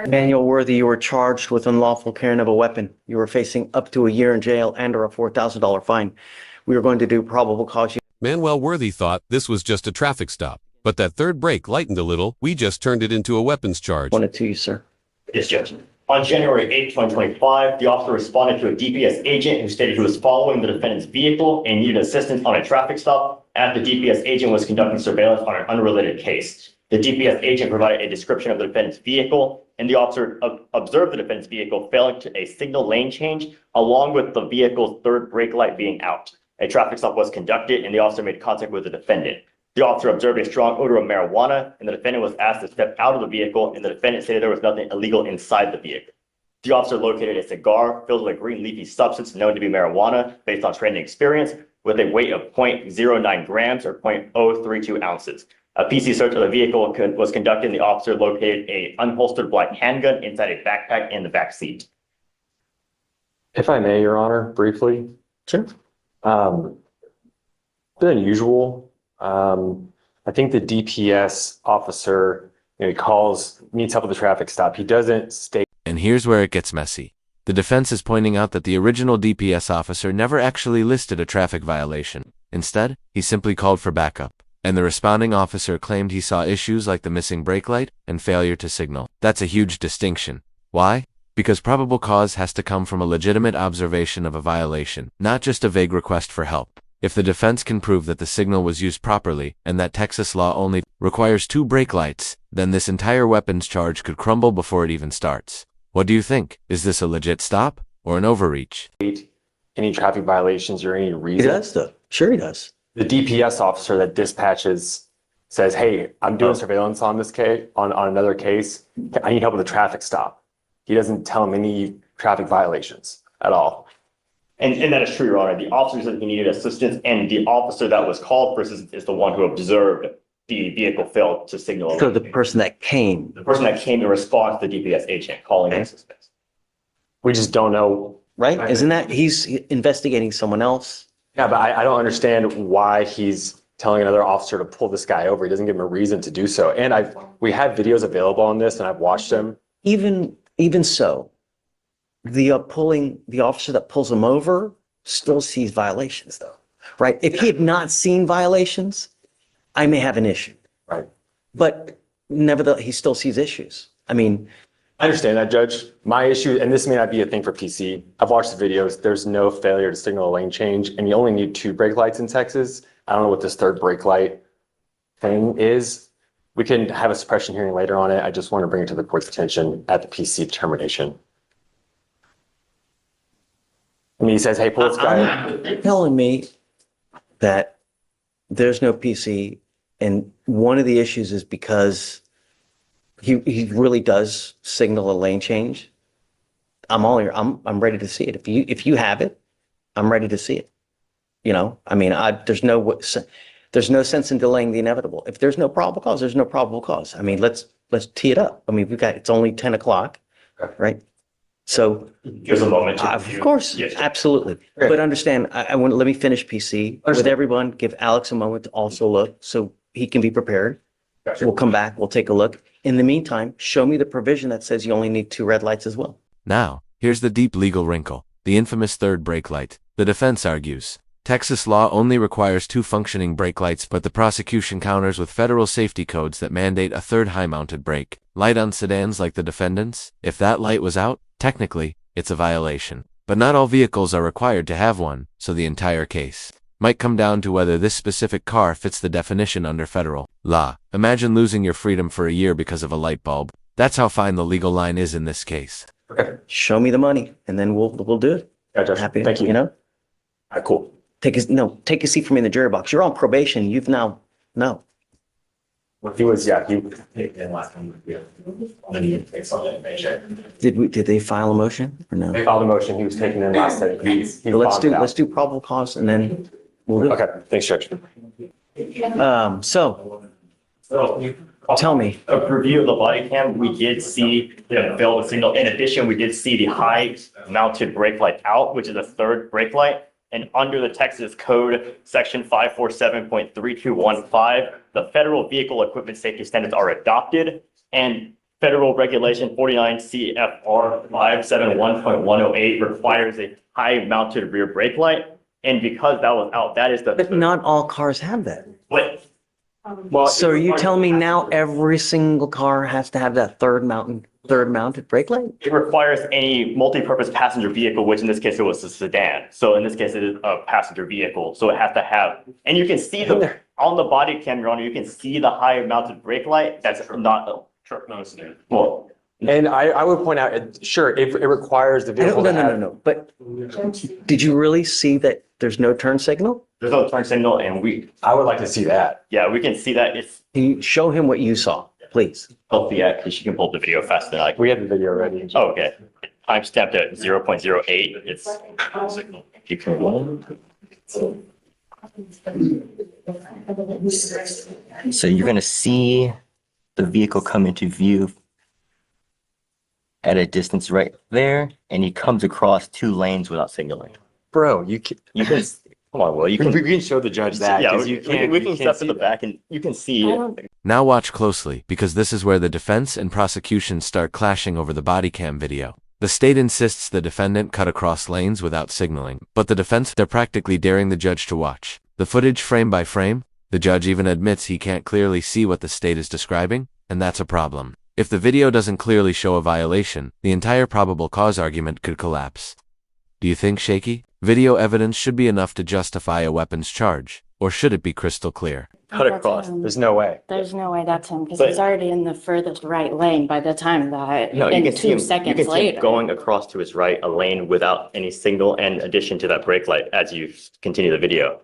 Manuel Worthy, you were charged with unlawful carrying of a weapon. You were facing up to a year in jail and or a $4,000 fine. We were going to do probable cause. Manuel Worthy thought this was just a traffic stop, but that third brake lightened a little. We just turned it into a weapons charge. Wanted to you, sir. Yes, Judge. On January 8, 2025, the officer responded to a DPS agent who stated he was following the defendant's vehicle and needed assistance on a traffic stop after the DPS agent was conducting surveillance on an unrelated case. The DPS agent provided a description of the defendant's vehicle, and the officer observed the defendant's vehicle failing to a signal lane change, along with the vehicle's third brake light being out. A traffic stop was conducted, and the officer made contact with the defendant. The officer observed a strong odor of marijuana, and the defendant was asked to step out of the vehicle, and the defendant stated there was nothing illegal inside the vehicle. The officer located a cigar filled with a green leafy substance known to be marijuana based on training experience with a weight of 0.09 grams or 0.032 ounces. A PC search of the vehicle was conducted, and the officer located an unholstered black handgun inside a backpack in the back seat. If I may, Your Honor, briefly. Sure. Bit unusual. I think the DPS officer, he needs help with the traffic stop. He doesn't state. And here's where it gets messy. The defense is pointing out that the original DPS officer never actually listed a traffic violation. Instead, he simply called for backup. And the responding officer claimed he saw issues like the missing brake light and failure to signal. That's a huge distinction. Why? Because probable cause has to come from a legitimate observation of a violation, not just a vague request for help. If the defense can prove that the signal was used properly and that Texas law only requires 2 brake lights, then this entire weapons charge could crumble before it even starts. What do you think? Is this a legit stop or an overreach? Any traffic violations or any reason. He does, though. Sure he does. The DPS officer that dispatches says, hey, I'm doing surveillance on this case, on another case. I need help with a traffic stop. He doesn't tell him any traffic violations at all. And that is true, Your Honor. The officer said he needed assistance, and the officer that was called for assistance is the one who observed the vehicle failed to signal. So the person that came. The person that came in response to the DPS agent calling in assistance. We just don't know. Right? Isn't that, he's investigating someone else? Yeah, but I don't understand why he's telling another officer to pull this guy over. He doesn't give him a reason to do so. And we have videos available on this, and I've watched them. Even so, the officer that pulls him over still sees violations, though, right? If he had not seen violations, I may have an issue. Right. But nevertheless, he still sees issues. I mean, I understand that, Judge. My issue, and this may not be a thing for PC, I've watched the videos. There's no failure to signal a lane change, and you only need 2 brake lights in Texas. I don't know what this third brake light thing is. We can have a suppression hearing later on it. I just want to bring it to the court's attention at the PC determination. I mean, he says, hey, pull this guy. You're telling me that there's no PC, and one of the issues is because he really does signal a lane change. I'm ready to see it. If you have it, I'm ready to see it. You know, I mean, there's no sense in delaying the inevitable. If there's no probable cause, there's no probable cause. I mean, let's tee it up. I mean, it's only 10 o'clock, right? So Give us a moment. of course, Yes. absolutely. But understand, let me finish PC with everyone. Give Alex a moment to also look so he can be prepared. Gotcha. We'll come back. We'll take a look. In the meantime, show me the provision that says you only need 2 red lights as well. Now, here's the deep legal wrinkle, the infamous third brake light. The defense argues, Texas law only requires 2 functioning brake lights, but the prosecution counters with federal safety codes that mandate a third high-mounted brake light on sedans like the defendant's. If that light was out, technically, it's a violation. But not all vehicles are required to have one, so the entire case might come down to whether this specific car fits the definition under federal law. Imagine losing your freedom for a year because of a light bulb. That's how fine the legal line is in this case. Okay. Show me the money, and then we'll do it. Yeah, Judge. Happy, Thank you. You know, All right, cool. take a seat for me in the jury box. You're on probation. You've now no. Well, he was last time. Did they file a motion or no? They filed a motion. He was taken in last time. Well, let's do probable cause, and then we'll do it. Okay, thanks, Judge. So tell me. A review of the body cam, we did see the failed signal. In addition, we did see the high mounted brake light out, which is a third brake light. And under the Texas Code, Section 547.3215, the federal vehicle equipment safety standards are adopted. And Federal Regulation 49 CFR 571.108 requires a high-mounted rear brake light. And because that was out, that is But the, not all cars have that. what, Well, So are you telling me now every single car has to have that third mounted brake light? it requires any multi-purpose passenger vehicle, which in this case it was a sedan. So in this case, it is a passenger vehicle. So it has to have, and you can see on the body cam, Your Honor, you can see the high-mounted brake light. That's not a truck, no sedan. Well, and I would point out, sure, it requires the vehicle to have. No. But did you really see that there's no turn signal? there's no turn signal, and I would like to see that. yeah, we can see that it's Can you show him what you saw, please? healthy, yeah, because you can pull the video faster than I can. We have the video ready. Oh, okay. Timestamped at 0.08. It's signal. You can So you're going to see the vehicle come into view at a distance right there, and he comes across 2 lanes without signaling. Bro, you can, Come on, Will, you we can. can show the judge that. yeah, 'cause we you can't, we you can can't step in the see back and you can see it. Now watch closely, because this is where the defense and prosecution start clashing over the body cam video. The state insists the defendant cut across lanes without signaling, but the defense, they're practically daring the judge to watch the footage frame by frame. The judge even admits he can't clearly see what the state is describing, and that's a problem. If the video doesn't clearly show a violation, the entire probable cause argument could collapse. Do you think, Shaky? Video evidence should be enough to justify a weapons charge, or should it be crystal clear? Cut across. There's no way. There's no way that's him because But- he's already in the furthest right lane by the time that, No, you in can see 2 him, you seconds can see him later. going across to his right, a lane without any signal in addition to that brake light as you continue the video.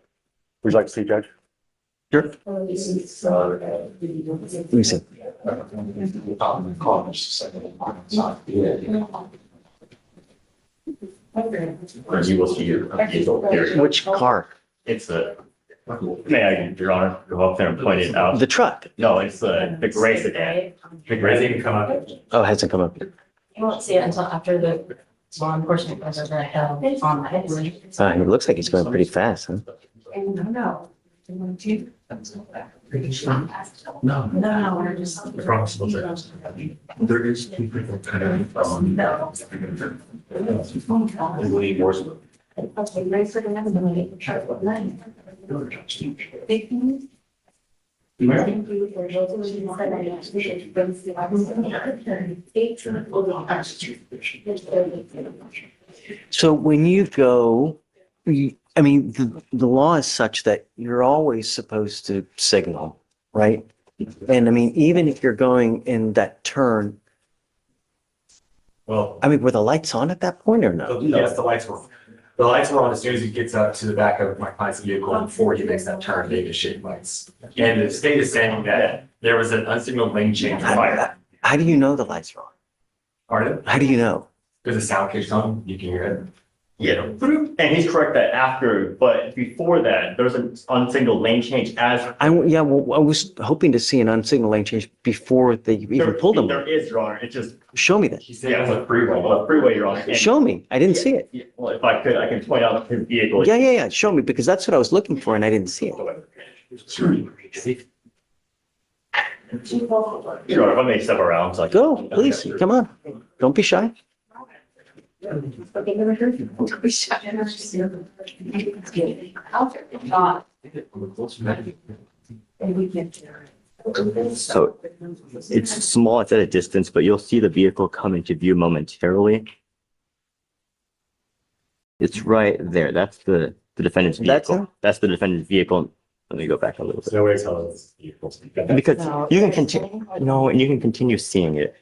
Would you like to see, Judge? Sure. Let me see. You will see your. Which car? It's a, may I, Your Honor, go up there and point it out? The truck. No, it's the gray sedan. The gray sedan come up. Oh, it hasn't come up yet. You won't see it until after the law enforcement goes over the hill on that. It looks like he's going pretty fast, huh? No. No, No, we're just. I promise those are. There is people kind of, legally enforceable. Okay, right for the next one, we can try what line. Big things. Thank you for resolution 7-, which brings the So when you go, the law is such that you're always supposed to signal, right? And I mean, even if you're going in that turn, Well, were the lights on at that point or no? yes, the lights were on as soon as he gets up to the back of my client's vehicle before he makes that turn, Vegas shape lights. And the state is saying that there was an unsignaled lane change fire. How do you know the lights are on? Pardon? How do you know? Because the sound kicks on, you can hear it. Yeah, and he's correct that after, but before that, there's an unsignaled lane change as. I was hoping to see an unsignaled lane change before they even pulled them. There is, Your Honor, it just, Show me that. He said it was a freeway. well, freeway, Your Honor. And- Show me. I didn't see it. Yeah, well, if I could, I can point out his vehicle. Yeah. Show me, because that's what I was looking for and I didn't see it. Sure, if I may step around, so I can. Go, please. Come on. Don't be shy. So it's small, it's at a distance, but you'll see the vehicle come into view momentarily. It's right there. That's the defendant's That's him? vehicle. That's the defendant's vehicle. Let me go back a little There's bit. no way to tell it's vehicles. Because you can continue, no, and you can continue seeing it.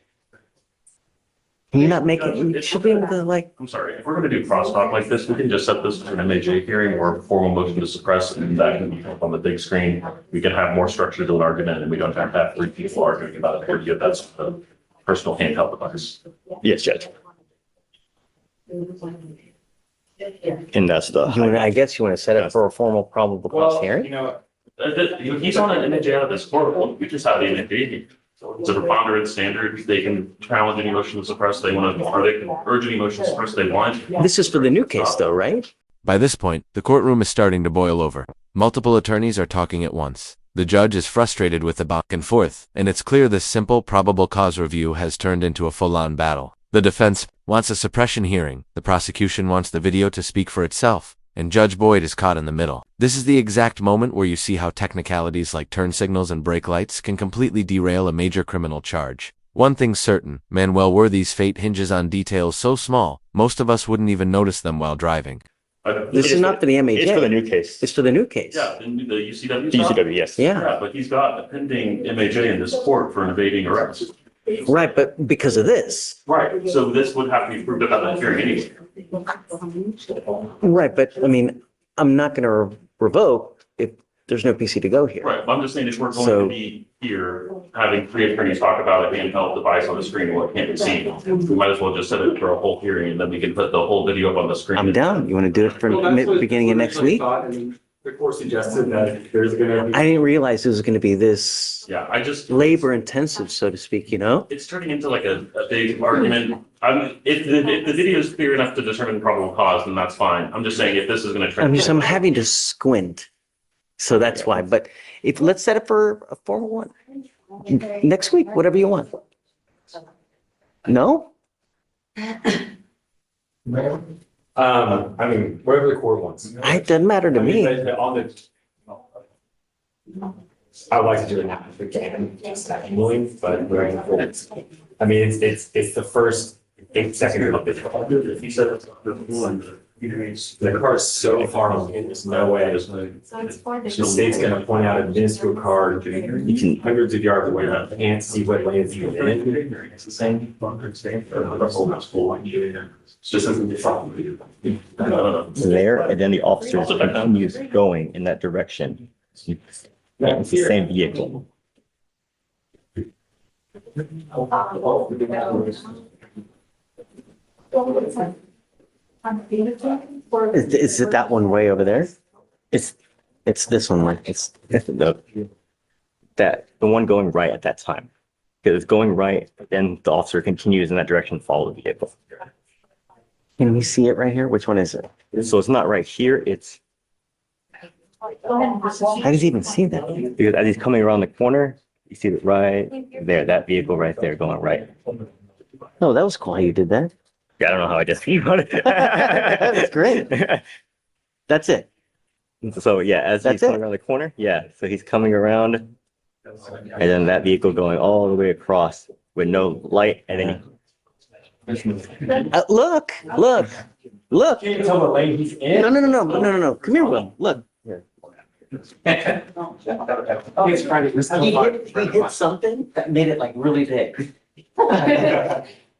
Can you not make it? You should be able to I'm sorry, if we're gonna do crosstalk like this, we can just set this to an MAJ hearing or a formal motion to suppress, and that can be up on the big screen. We can have more structure to an argument, and we don't have to have 3 people arguing about it, or you, that's the personal handheld device. Yes, Judge. And that's the. I guess you want to set it for a formal probable cause Well, hearing? you know, he's on an MAJ out of this court, we just have the MAJ. It's a preponderance standard, they can challenge any motion to suppress they want to, or they can urge any motion to suppress they want. This is for the new case though, right? By this point, the courtroom is starting to boil over. Multiple attorneys are talking at once. The judge is frustrated with the back and forth, and it's clear this simple probable cause review has turned into a full-on battle. The defense wants a suppression hearing, the prosecution wants the video to speak for itself, and Judge Boyd is caught in the middle. This is the exact moment where you see how technicalities like turn signals and brake lights can completely derail a major criminal charge. One thing's certain, Manuel Worthy's fate hinges on details so small, most of us wouldn't even notice them while driving. This is not for the MAJ. It's for the new case. It's for the new case. Yeah, the UCW. The UCW, yes. Yeah, Yeah, but he's got a pending MAJ in this court for an evading arrest. right, but because of this. Right, so this would have to be proved about that hearing anyway. Right, but I mean, I'm not going to revoke if there's no PC to go here. Right, but I'm just saying if we're going So- to be here having three attorneys talk about a handheld device on the screen where it can't be seen, we might as well just set it for a whole hearing and then we can put the whole video up on the screen. I'm down. You want to do it for Well, that's what- beginning of next week? The court suggested that there's gonna be. I didn't realize it was going to be this Yeah, I just. labor intensive, so to speak, you know? It's turning into like a big argument. If the video is clear enough to determine probable cause, then that's fine. I'm just saying if this is gonna turn. I'm having to squint. So that's why, but let's set it for a formal one. Next week, whatever you want. No? I mean, whatever the court wants. It doesn't matter to I mean, me. but on I would like to do it now if we can, I'm willing, but I mean, it's the first 8 seconds of it. He said it's The car is so far on, there's no way. The state's gonna point out a minuscule car, you can hundreds of yards away, you can't see what lane it's even in. It's the same. Just isn't There, and then the officer continues going in that direction. It's the same vehicle. Is it that one way over there? It's this one, like, it's, The one going right at that time. Because it's going right, then the officer continues in that direction, follow the vehicle. can we see it right here? Which one is it? So it's not right here, it's How does he even see that? because as he's coming around the corner, you see it right there, that vehicle right there going right. No, that was cool how you did that. Yeah, I don't know how I just it. That's great. That's it. So yeah, as That's he's coming it? around the corner, yeah, so he's coming around and then that vehicle going all the way across with no light and then Look. Can't tell what lane he's in. No. Come here, Will. Look. He hit something that made it like really big.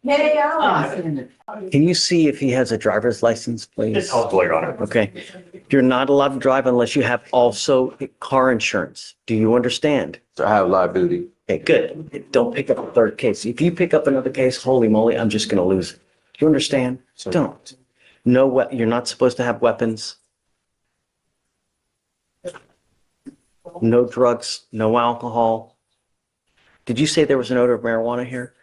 Can you see if he has a driver's license, please? It's helpful, Your Honor. Okay. You're not allowed to drive unless you have also car insurance. Do you understand? So I have liability. Okay, good. Don't pick up a third case. If you pick up another case, holy moly, I'm just going to lose it. Do you understand? Sir. Don't. No, you're not supposed to have weapons. No drugs, no alcohol. Did you say there was an odor of marijuana here?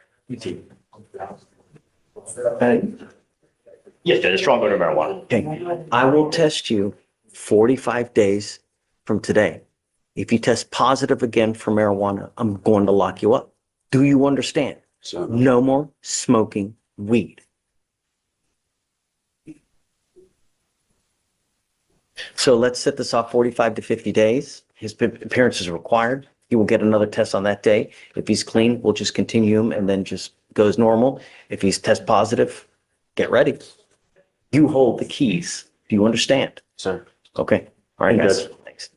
Yes, Judge, a strong odor of marijuana. Okay, I will test you 45 days from today. If you test positive again for marijuana, I'm going to lock you up. Do you understand? So No more smoking weed. So let's set this off 45 to 50 days. His appearance is required. He will get another test on that day. If he's clean, we'll just continue him and then just goes normal. If he's test positive, get ready. You hold the keys. Do you understand? sir. Okay. All right, guys. Thanks.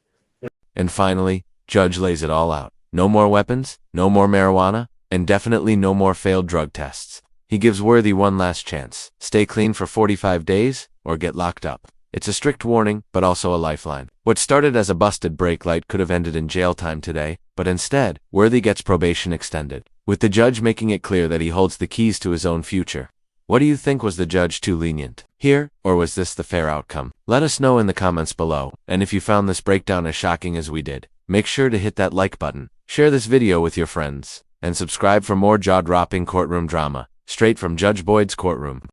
And finally, Judge lays it all out. No more weapons, no more marijuana, and definitely no more failed drug tests. He gives Worthy one last chance. Stay clean for 45 days or get locked up. It's a strict warning, but also a lifeline. What started as a busted brake light could have ended in jail time today, but instead, Worthy gets probation extended, with the judge making it clear that he holds the keys to his own future. What do you think? Was the judge too lenient here, or was this the fair outcome? Let us know in the comments below, and if you found this breakdown as shocking as we did, make sure to hit that like button, share this video with your friends, and subscribe for more jaw-dropping courtroom drama, straight from Judge Boyd's courtroom.